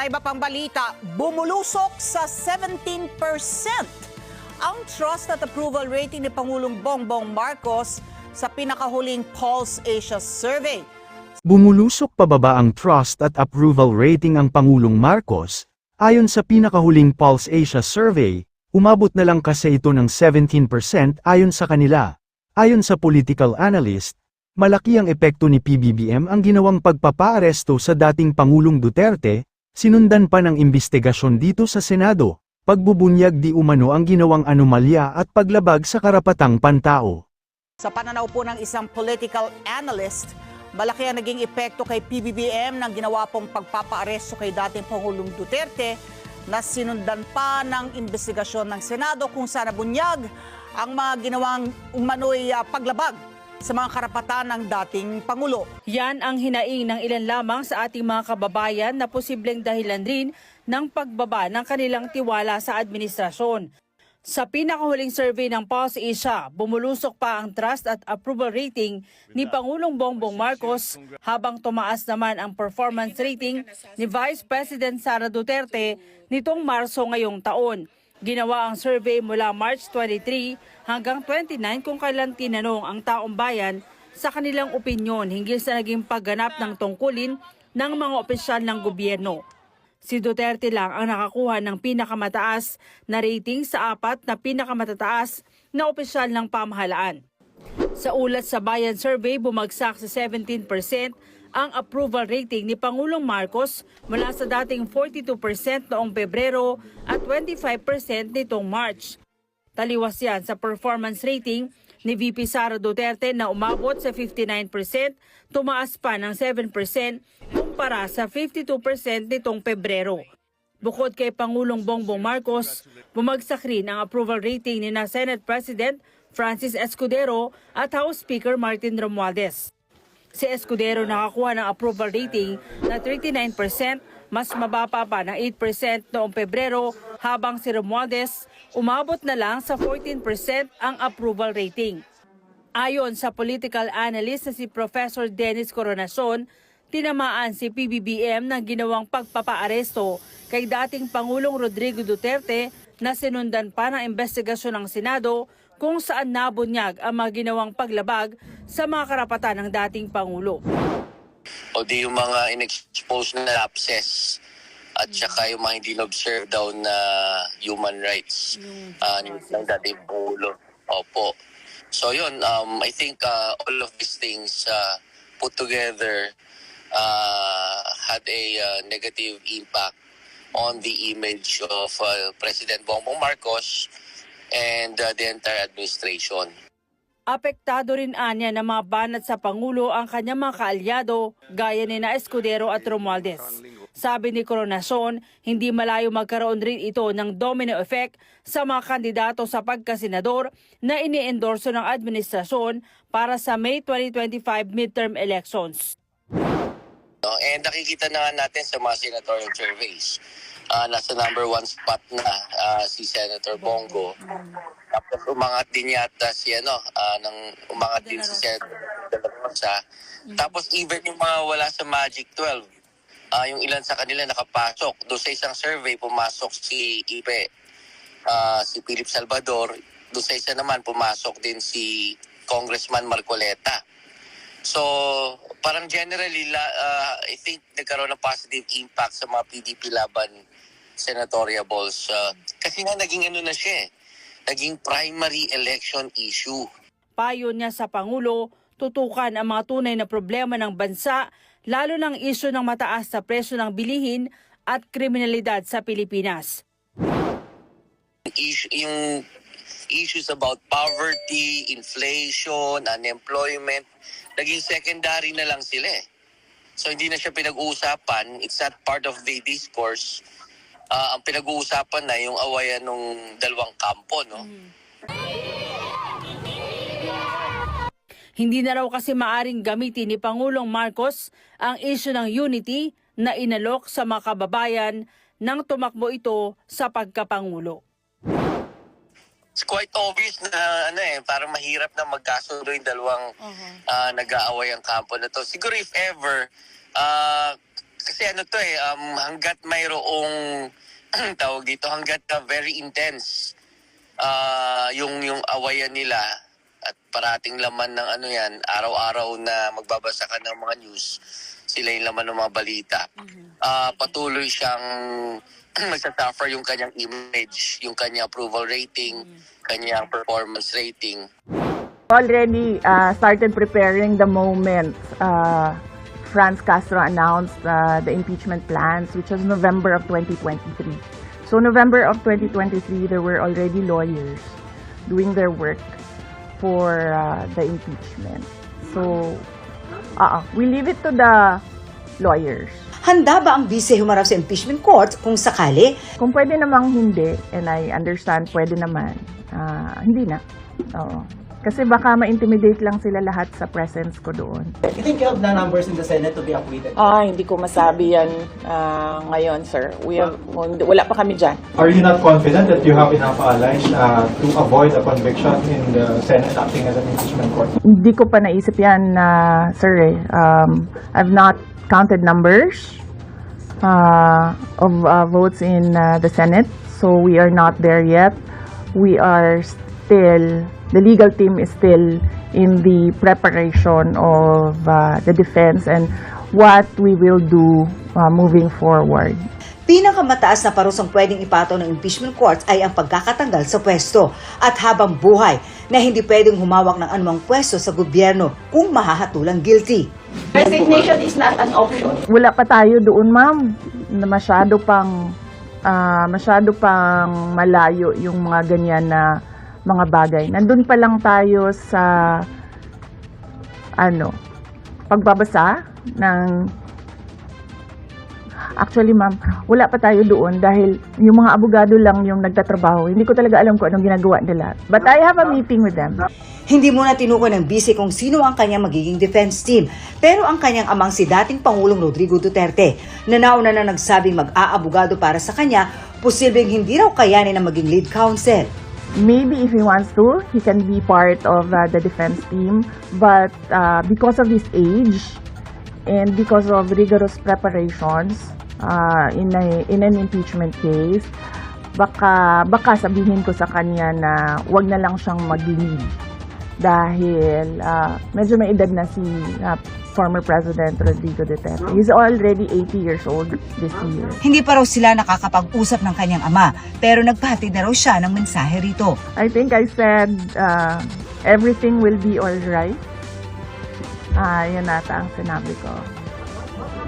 Sa iba pang balita, bumulusok sa 17% ang trust at approval rating ni Pangulong Bongbong Marcos sa pinakahuling Pulse Asia Survey. Bumulusok pababa ang trust at approval rating ang Pangulong Marcos. Ayon sa pinakahuling Pulse Asia Survey, umabot na lang kasi ito ng 17% ayon sa kanila. Ayon sa political analyst, malaki ang epekto ni PBBM ang ginawang pagpapaaresto sa dating Pangulong Duterte, sinundan pa ng imbestigasyon dito sa Senado, pagbubunyag di umano ang ginawang anomalya at paglabag sa karapatang pantao. Sa pananaw po ng isang political analyst, malaki ang naging epekto kay PBBM ng ginawa pong pagpapaaresto kay dating Pangulong Duterte na sinundan pa ng imbestigasyon ng Senado kung saan nabunyag ang mga ginawang umano'y paglabag sa mga karapatan ng dating Pangulo. Yan ang hinaing ng ilan lamang sa ating mga kababayan na posibleng dahilan rin ng pagbaba ng kanilang tiwala sa administrasyon. Sa pinakahuling survey ng Pulse Asia, bumulusok pa ang trust at approval rating ni Pangulong Bongbong Marcos habang tumaas naman ang performance rating ni Vice President Sara Duterte nitong Marso ngayong taon. Ginawa ang survey mula March 23 hanggang 29 kung kailan tinanong ang taong bayan sa kanilang opinyon hinggil sa naging pagganap ng tungkulin ng mga opisyal ng gobyerno. Si Duterte lang ang nakakuha ng pinakamataas na rating sa apat na pinakamatataas na opisyal ng pamahalaan. Sa ulat sa Bayan Survey, bumagsak sa 17% ang approval rating ni Pangulong Marcos mula sa dating 42% noong Pebrero at 25% nitong March. Taliwas yan sa performance rating ni VP Sara Duterte na umabot sa 59%, tumaas pa ng 7% kumpara sa 52% nitong Pebrero. Bukod kay Pangulong Bongbong Marcos, bumagsak rin ang approval rating ni na Senate President Francis Escudero at House Speaker Martin Romualdez. Si Escudero nakakuha ng approval rating na 39%, mas mababa pa ng 8% noong Pebrero, habang si Romualdez umabot na lang sa 14% ang approval rating. Ayon sa political analyst na si Professor Dennis Coronacion, tinamaan si PBBM ng ginawang pagpapaaresto kay dating Pangulong Rodrigo Duterte na sinundan pa ng investigasyon ng Senado kung saan nabunyag ang mga ginawang paglabag sa mga karapatan ng dating Pangulo. O di yung mga in-expose na lapses at saka yung mga hindi na-observe daw na human rights ng dating Pangulo. Opo. So yun, I think all of these things put together had a negative impact on the image of President Bongbong Marcos and the entire administration. Apektado rin anya ng mga banat sa Pangulo ang kanyang mga kaalyado gaya ni na Escudero at Romualdez. Sabi ni Coronacion, hindi malayo magkaroon rin ito ng domino effect sa mga kandidato sa pagkasenador na iniendorso ng administrasyon para sa May 2025 midterm elections. And nakikita na nga natin sa mga senatorial surveys. Nasa number 1 spot na si Senator Bongo. Tapos umangat din yata si umangat din si Senator De La Rosa. Tapos even yung mga wala sa Magic 12, yung ilan sa kanila nakapasok. Doon sa isang survey pumasok si Ipe, si Philip Salvador. Doon sa isa naman pumasok din si Congressman Marcoleta. So parang generally, I think nagkaroon ng positive impact sa mga PDP laban senatorial balls. Kasi nga naging na siya, naging primary election issue. Payo niya sa Pangulo, tutukan ang mga tunay na problema ng bansa, lalo ng isyu ng mataas na presyo ng bilihin at kriminalidad sa Pilipinas. Yung issues about poverty, inflation, unemployment, naging secondary na lang sila eh. So hindi na siya pinag-uusapan, it's not part of the discourse. Ang pinag-uusapan na yung awayan ng dalawang kampo, no? Hindi na raw kasi maaring gamitin ni Pangulong Marcos ang issue ng unity na inalok sa mga kababayan nang tumakbo ito sa pagkapangulo. It's quite obvious na parang mahirap na magkasundo yung dalawang nag-aaway ang kampo na to. Siguro if ever, kasi ano to hanggat mayroong tawag dito, hanggat very intense yung awayan nila at parating laman ng ano yan, araw-araw na magbabasa ka ng mga news, sila yung laman ng mga balita. Patuloy siyang magsasuffer yung kanyang image, yung kanyang approval rating, kanyang performance rating. Already started preparing the moment Franz Castro announced the impeachment plans, which was November of 2023. So November of 2023, there were already lawyers doing their work for the impeachment. So we leave it to the lawyers. Handa ba ang bise humarap sa impeachment court kung sakali? Kung pwede namang hindi, and I understand pwede naman, hindi na. Oo. Kasi baka ma-intimidate lang sila lahat sa presence ko doon. You think you have the numbers in the Senate to be acquitted? Hindi ko masabi yan ngayon, sir. Wala pa kami dyan. Are you not confident that you have enough allies to avoid a conviction in the Senate acting as an impeachment court? Hindi ko pa naisip yan, sir. I've not counted numbers of votes in the Senate. So we are not there yet. We are still, the legal team is still in the preparation of the defense and what we will do moving forward. Pinakamataas na parusang pwedeng ipato ng impeachment courts ay ang pagkakatanggal sa pwesto at habang buhay na hindi pwedeng humawak ng anumang pwesto sa gobyerno kung mahahatulang guilty. Resignation is not an option. Wala pa tayo doon, ma'am. Na masyado pang malayo yung mga ganyan na mga bagay. Nandun pa lang tayo sa pagbabasa ng actually, ma'am, wala pa tayo doon dahil yung mga abogado lang yung nagtatrabaho. Hindi ko talaga alam kung anong ginagawa nila. But I have a meeting with them. Hindi muna tinukoy ng bise kung sino ang kanyang magiging defense team. Pero ang kanyang amang si dating Pangulong Rodrigo Duterte na nauna na nagsabing mag-aabogado para sa kanya, posibleng hindi raw kayanin na maging lead counsel. Maybe if he wants to, he can be part of the defense team. But because of his age and because of rigorous preparations in an impeachment case, baka sabihin ko sa kanya na wag na lang siyang mag-lead. Dahil medyo may edad na si former President Rodrigo Duterte. He's already 80 years old this year. Hindi pa raw sila nakakapag-usap ng kanyang ama, pero nagpahatid na raw siya ng mensahe rito. I think I said everything will be all right. Yan ata ang sinabi ko.